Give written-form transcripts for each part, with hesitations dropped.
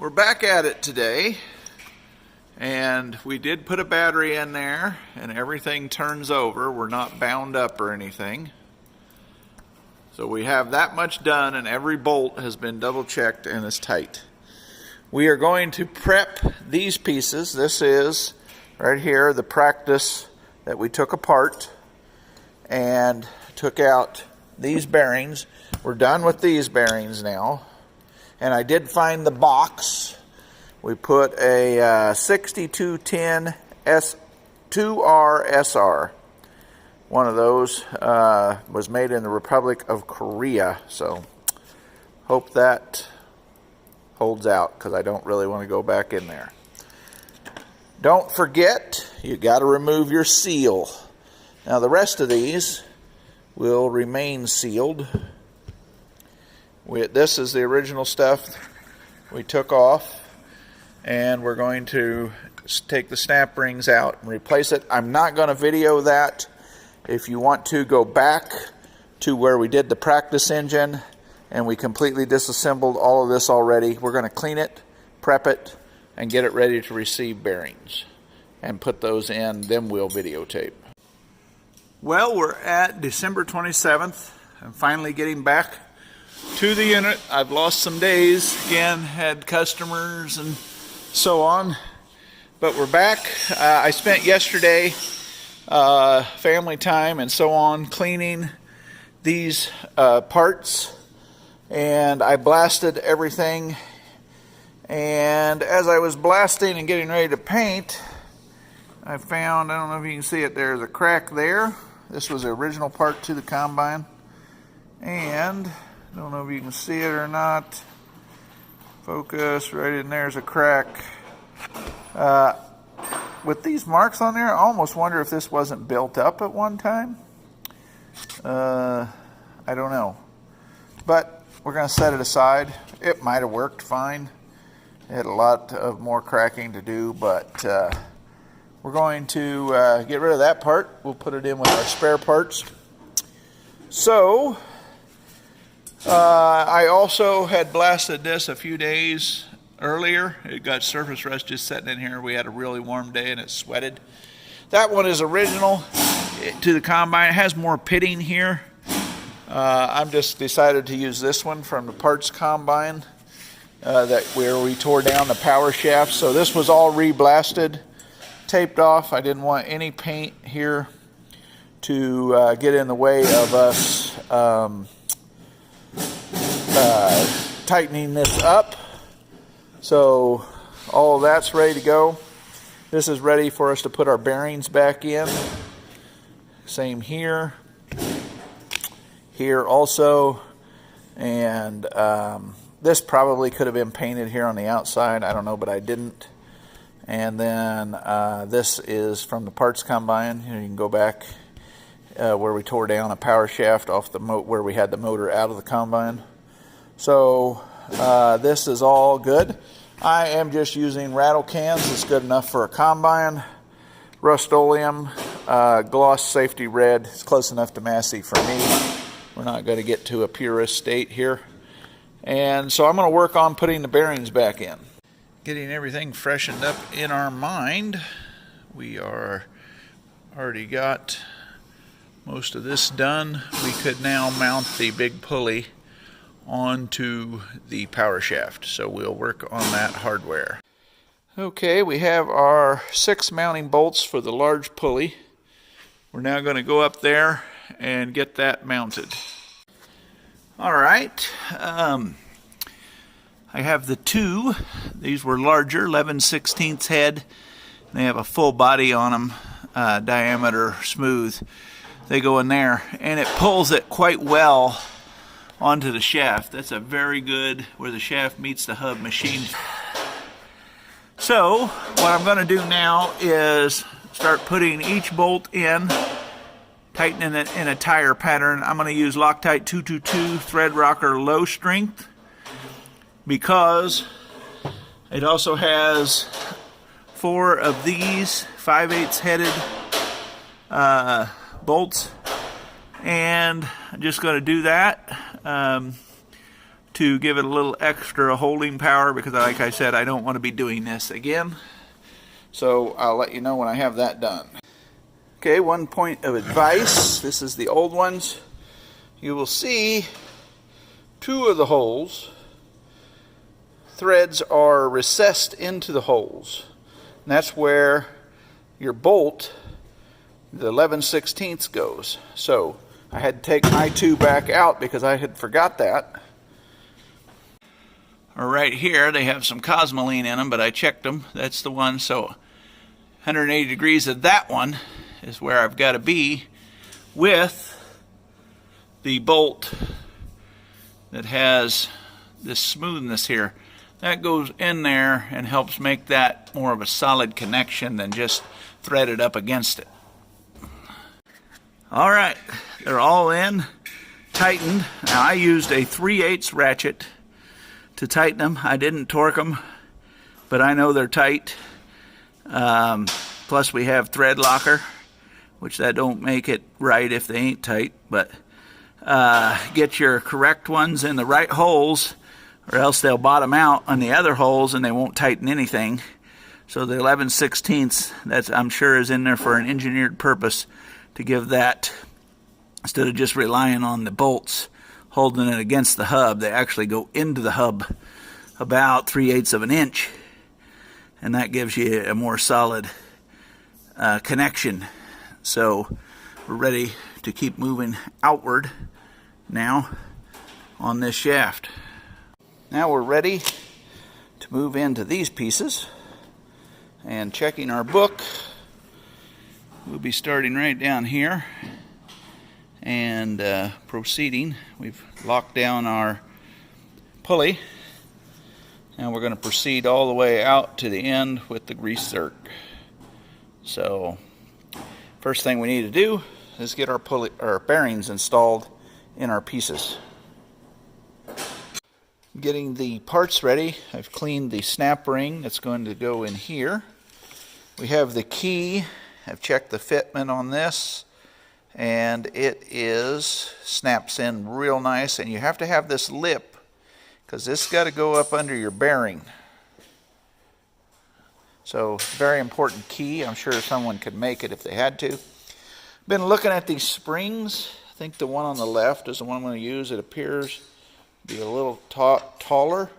We're back at it today, and we did put a battery in there and everything turns over. We're not bound up or anything. So we have that much done and every bolt has been double checked and is tight. We are going to prep these pieces. This is right here the practice that we took apart and took out these bearings. We're done with these bearings now. And I did find the box. We put a 6210 S2RSR. One of those was made in the Republic of Korea. So hope that holds out because I don't really want to go back in there. Don't forget, you got to remove your seal. Now the rest of these will remain sealed. This is the original stuff we took off, and we're going to take the snap rings out and replace it. I'm not going to video that. If you want to go back to where we did the practice engine and we completely disassembled all of this already, we're going to clean it, prep it, and get it ready to receive bearings and put those in, then we'll videotape. Well, we're at December 27th. I'm finally getting back to the unit. I've lost some days, again, had customers and so on, but we're back. I spent yesterday family time and so on cleaning these parts, and I blasted everything, and as I was blasting and getting ready to paint, I found, I don't know if you can see it, there's a crack there. This was the original part to the combine, and I don't know if you can see it or not. Focus, right in there's a crack. With these marks on there, I almost wonder if this wasn't built up at one time. I don't know. But we're going to set it aside. It might have worked fine. It had a lot of more cracking to do, but we're going to get rid of that part. We'll put it in with our spare parts. So I also had blasted this a few days earlier. It got surface rust just sitting in here. We had a really warm day and it sweated. That one is original to the combine. It has more pitting here. I'm just decided to use this one from the parts combine where we tore down the power shaft. So this was all re-blasted, taped off. I didn't want any paint here to get in the way of us tightening this up. So all of that's ready to go. This is ready for us to put our bearings back in. Same here. Here also. And this probably could have been painted here on the outside. I don't know, but I didn't. And then this is from the parts combine. You can go back where we tore down a power shaft off the where we had the motor out of the combine. So this is all good. I am just using rattle cans. It's good enough for a combine. Rust-Oleum gloss safety red. It's close enough to Massey for me. We're not going to get to a purist state here. And so I'm going to work on putting the bearings back in. Getting everything freshened up in our mind. We are already got most of this done. We could now mount the big pulley onto the power shaft, so we'll work on that hardware. Okay, we have our 6 mounting bolts for the large pulley. We're now going to go up there and get that mounted. Alright, I have the two. These were larger, 11/16 head. They have a full body on them, diameter smooth. They go in there, and it pulls it quite well onto the shaft. That's a very good where the shaft meets the hub machine. So what I'm going to do now is start putting each bolt in, tightening it in a tire pattern. I'm going to use Loctite 222 thread rocker low strength because it also has 4 of these 5/8 headed bolts, and I'm just going to do that to give it a little extra holding power, because like I said, I don't want to be doing this again. So I'll let you know when I have that done. Okay, one point of advice. This is the old ones. You will see two of the holes, threads are recessed into the holes. And that's where your bolt, the 11/16 goes. So I had to take my two back out because I had forgot that. Or right here, they have some cosmoline in them, but I checked them. That's the one. So 180 degrees of that one is where I've got to be with the bolt that has this smoothness here. That goes in there and helps make that more of a solid connection than just threaded up against it. All right, they're all in, tightened. Now I used a 3/8 ratchet to tighten them. I didn't torque them, but I know they're tight. Plus we have thread locker, which that don't make it right if they ain't tight, but get your correct ones in the right holes, or else they'll bottom out on the other holes and they won't tighten anything. So the 11/16, that's, I'm sure, is in there for an engineered purpose, to give that, instead of just relying on the bolts holding it against the hub, they actually go into the hub about 3/8 of an inch, and that gives you a more solid connection. So we're ready to keep moving outward now on this shaft. Now we're ready to move into these pieces, and checking our book, we'll be starting right down here and proceeding. We've locked down our pulley. Now we're going to proceed all the way out to the end with the grease zerk. So first thing we need to do is get our pulley, our bearings installed in our pieces. Getting the parts ready, I've cleaned the snap ring that's going to go in here. We have the key. I've checked the fitment on this, and it snaps in real nice, and you have to have this lip because this got to go up under your bearing. So very important key. I'm sure someone could make it if they had to. Been looking at these springs. I think the one on the left is the one I'm going to use. It appears to be a little taller.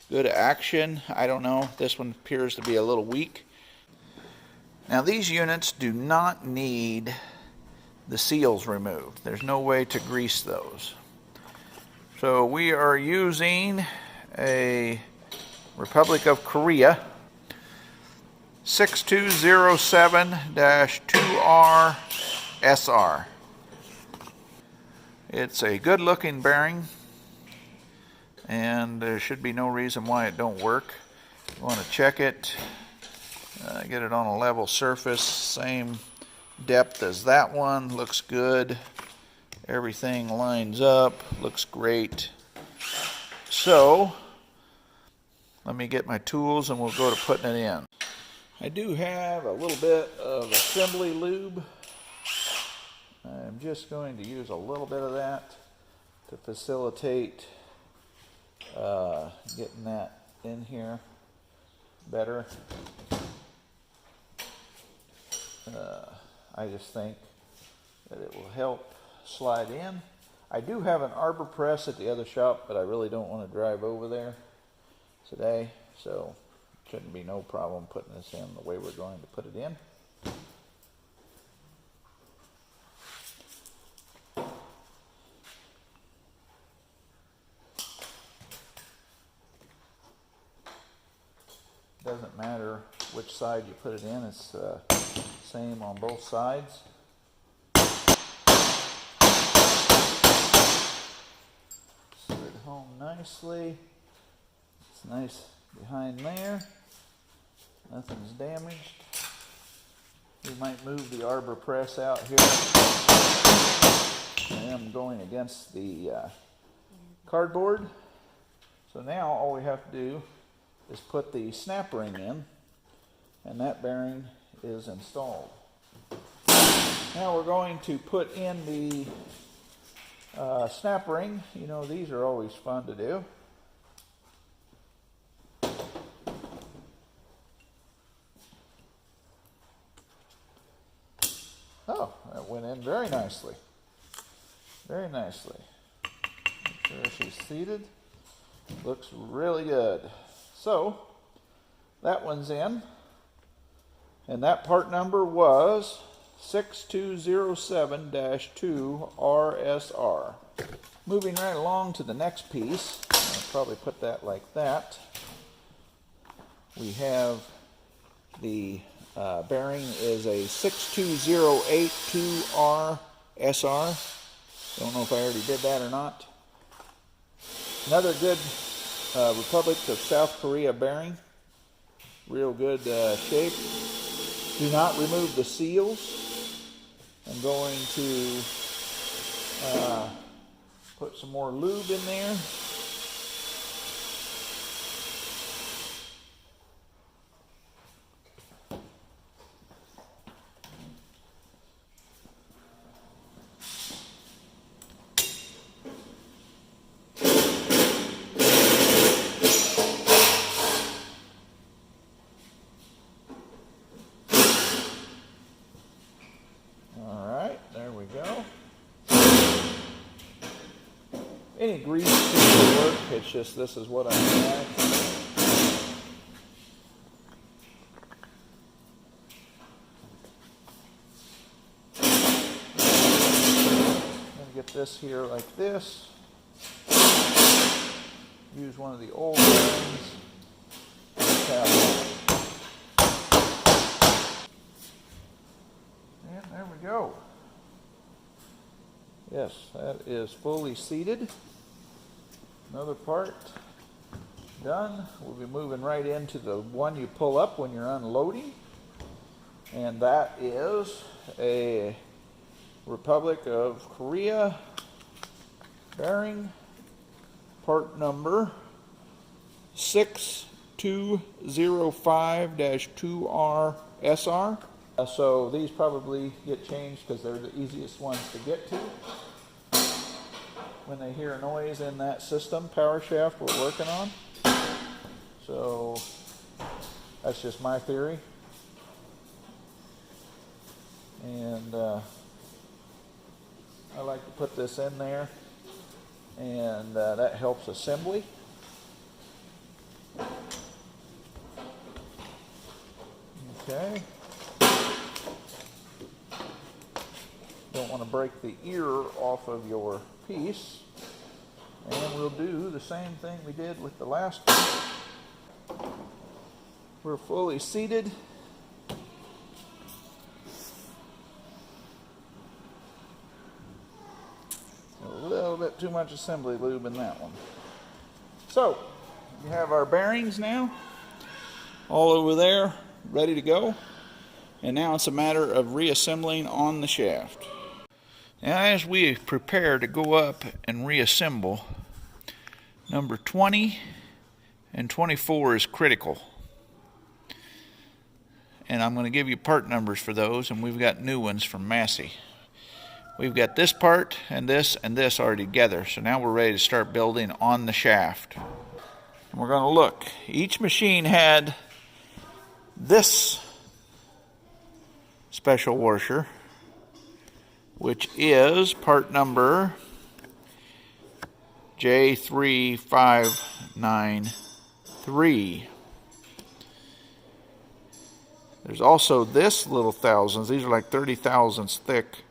Good action. I don't know. This one appears to be a little weak. Now these units do not need the seals removed. There's no way to grease those. So we are using a Republic of Korea 6207-2R SR. It's a good looking bearing, and there should be no reason why it don't work. You want to check it, get it on a level surface, same depth as that one, looks good. Everything lines up, looks great. So let me get my tools and we'll go to putting it in. I do have a little bit of assembly lube. I'm just going to use a little bit of that to facilitate getting that in here better. I just think that it will help slide in. I do have an arbor press at the other shop, but I really don't want to drive over there today, so shouldn't be no problem putting this in the way we're going to put it in. Doesn't matter which side you put it in, it's same on both sides. Slid home nicely. It's nice behind there. Nothing's damaged. We might move the arbor press out here. I am going against the cardboard. So now all we have to do is put the snap ring in, and that bearing is installed. Now we're going to put in the Snap ring, you know, these are always fun to do. Oh, that went in very nicely. Very nicely. Make sure she's seated. Looks really good. So, that one's in. And that part number was 6207-2RSR. Moving right along to the next piece, I'll probably put that like that. We have the bearing is a 62082RSR. Don't know if I already did that or not. Another good Republic of South Korea bearing. Real good shape. Do not remove the seals. I'm going to put some more lube in there. Any grease will work, it's just this is what I have. I'm going to get this here like this. Use one of the old ones. And there we go. Yes, that is fully seated. Another part done. We'll be moving right into the one you pull up when you're unloading. And that is a Republic of Korea bearing, part number 6205-2RSR. So these probably get changed because they're the easiest ones to get to. When they hear a noise in that system, power shaft we're working on. So that's just my theory. And I like to put this in there, and that helps assembly. Okay. Don't want to break the ear off of your piece. And we'll do the same thing we did with the last one. We're fully seated. A little bit too much assembly lube in that one. So, we have our bearings now, all over there, ready to go. And now it's a matter of reassembling on the shaft. Now, as we prepare to go up and reassemble, number 20 and 24 is critical. And I'm going to give you part numbers for those, and we've got new ones from Massey. We've got this part and this already together, so now we're ready to start building on the shaft. And we're going to look. Each machine had this special washer, which is part number J3593. There's also this little thousands. These are like 30 thousandths thick.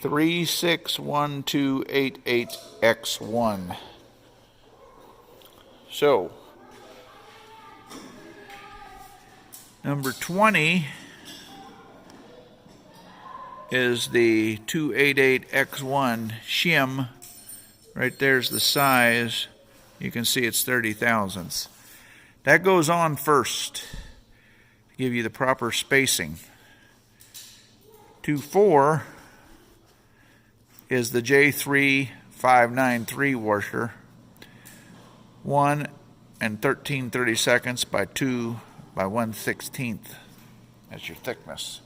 361288X1. So, number 20 is the 288X1 shim. Right there's the size. You can see it's 30 thousandths. That goes on first to give you the proper spacing. 24 is the J3593 washer. 1 and 13/32 by 2 by 1/16. That's your thickness.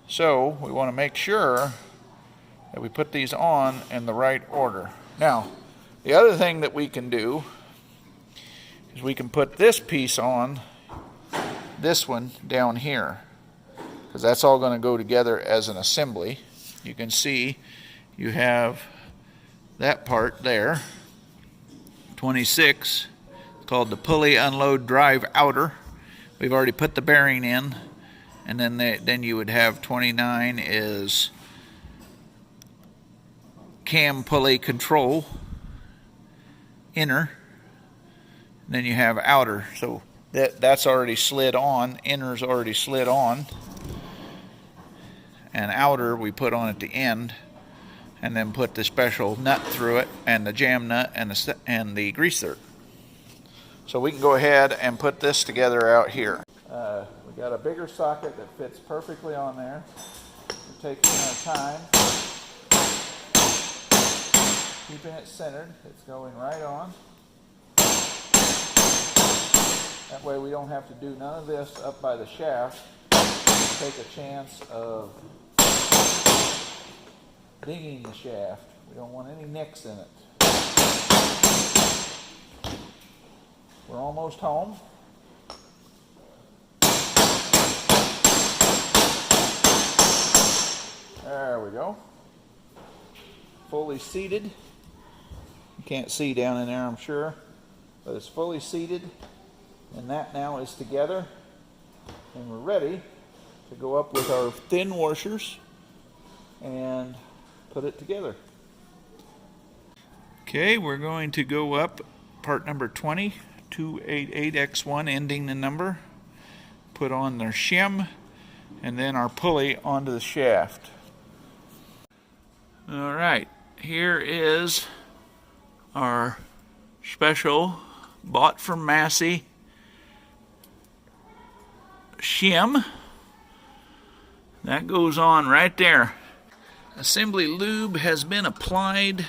So we want to make sure that we put these on in the right order. Now, the other thing that we can do is we can put this piece on this one down here, because that's all going to go together as an assembly. You can see you have that part there, 26, called the pulley unload drive outer. We've already put the bearing in, and then you would have 29 is cam pulley control inner, and then you have outer. So that's already slid on, inner's already slid on, and outer we put on at the end, and then put the special nut through it, and the jam nut, and the greaser. So we can go ahead and put this together out here. We got a bigger socket that fits perfectly on there. We're taking our time, keeping it centered. It's going right on. That way we don't have to do none of this up by the shaft. Take a chance of dinging the shaft. We don't want any nicks in it. We're almost home. There we go. Fully seated. You can't see down in there, I'm sure, but it's fully seated, and that now is together, and we're ready to go up with our thin washers and put it together. Okay, we're going to go up part number 20, 288X1, ending the number, put on their shim, and then our pulley onto the shaft. All right, here is our special bought from Massey shim. That goes on right there. Assembly lube has been applied.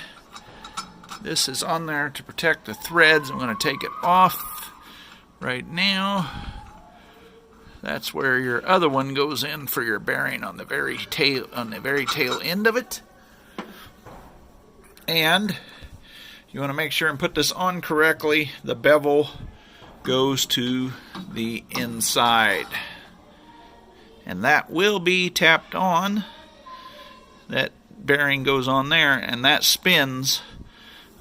This is on there to protect the threads. I'm going to take it off right now. That's where your other one goes in for your bearing on the very tail end of it. And you want to make sure and put this on correctly. The bevel goes to the inside, and that will be tapped on. That bearing goes on there, and that spins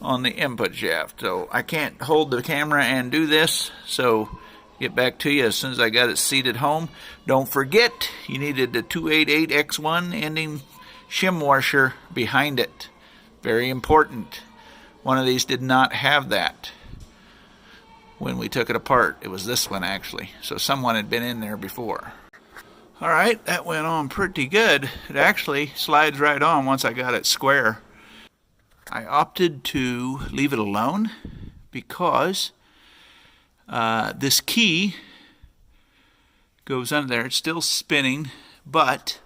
on the input shaft. So I can't hold the camera and do this, so get back to you as soon as I got it seated home. Don't forget, you needed the 288X1 ending shim washer behind it. Very important. One of these did not have that when we took it apart. It was this one, actually. So someone had been in there before. All right, that went on pretty good. It actually slides right on once I got it square. I opted to leave it alone because this key goes under there. It's still spinning, but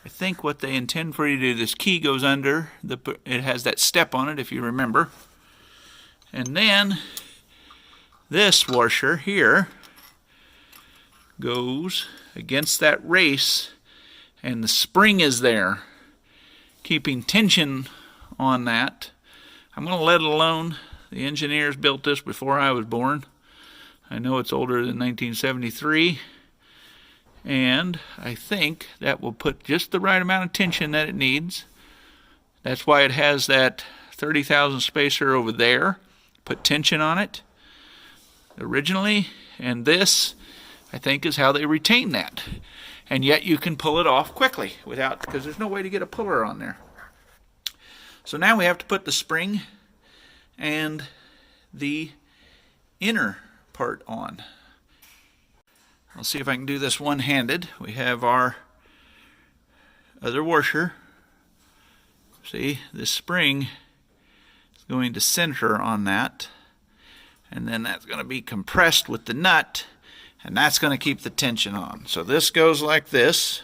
I think what they intend for you to do, this key goes under, it has that step on it, if you remember. And then this washer here goes against that race, and the spring is there, keeping tension on that. I'm going to let it alone. The engineers built this before I was born. I know it's older than 1973. And I think that will put just the right amount of tension that it needs. That's why it has that 30,000 spacer over there. Put tension on it originally. And this, I think, is how they retain that. And yet you can pull it off quickly because there's no way to get a puller on there. So now we have to put the spring and the inner part on. I'll see if I can do this one-handed. We have our other washer. See, this spring is going to center on that, and then that's going to be compressed with the nut, and that's going to keep the tension on. So this goes like this.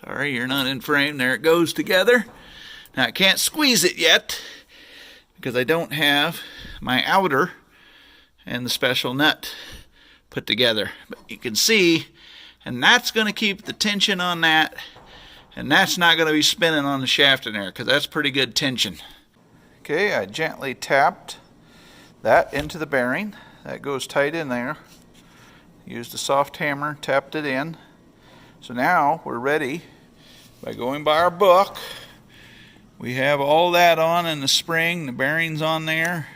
Sorry, you're not in frame. There it goes together. Now I can't squeeze it yet because I don't have my outer and the special nut put together. But you can see, and that's going to keep the tension on that, and that's not going to be spinning on the shaft in there, because that's pretty good tension. Okay, I gently tapped that into the bearing. That goes tight in there. Used a soft hammer, tapped it in. So now we're ready. By going by our book, we have all that on in the spring, the bearings on there,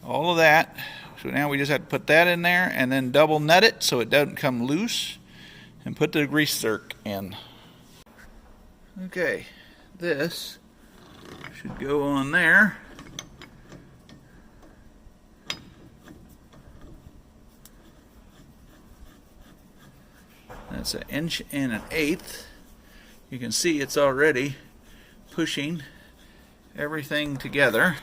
all of that. So now we just have to put that in there and then double nut it so it doesn't come loose, and put the grease zerk in. Okay, this should go on there. That's 1 1/8 inches. You can see it's already pushing everything together.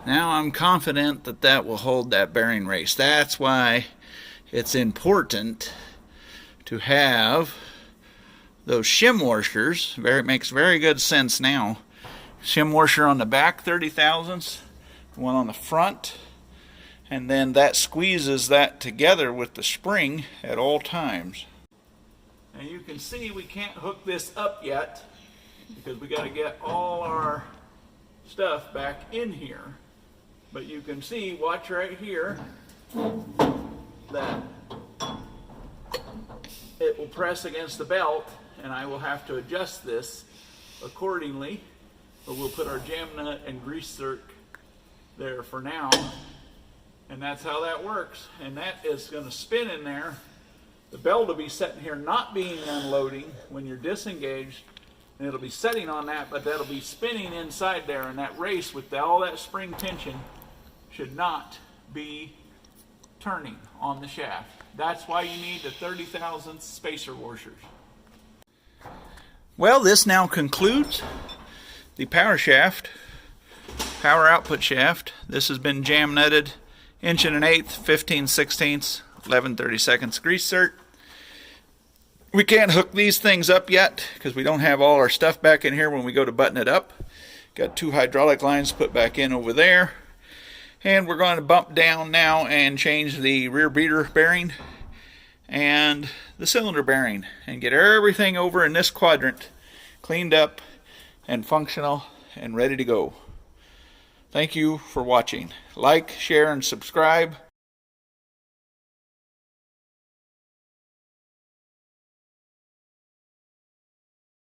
Now I'm confident that that will hold that bearing race. That's why it's important to have those shim washers. Makes very good sense now. Shim washer on the back 30 thousandths, one on the front, and then that squeezes that together with the spring at all times. Now you can see we can't hook this up yet because we got to get all our stuff back in here. But you can see, watch right here, that it will press against the belt, and I will have to adjust this accordingly. But we'll put our jam nut and grease zerk there for now, and that's how that works. And that is going to spin in there. The belt will be sitting here, not being unloading when you're disengaged, and it'll be setting on that, but that'll be spinning inside there, and that race with all that spring tension should not be turning on the shaft. That's why you need the 30 thousandths spacer washers. Well, this now concludes the power shaft, power output shaft. This has been jam nutted 1 1/8 inches, 15/16, 11/32 grease zerk. We can't hook these things up yet because we don't have all our stuff back in here when we go to button it up. Got 2 hydraulic lines put back in over there. And we're going to bump down now and change the rear beater bearing and the cylinder bearing and get everything over in this quadrant cleaned up and functional and ready to go. Thank you for watching. Like, share, and subscribe.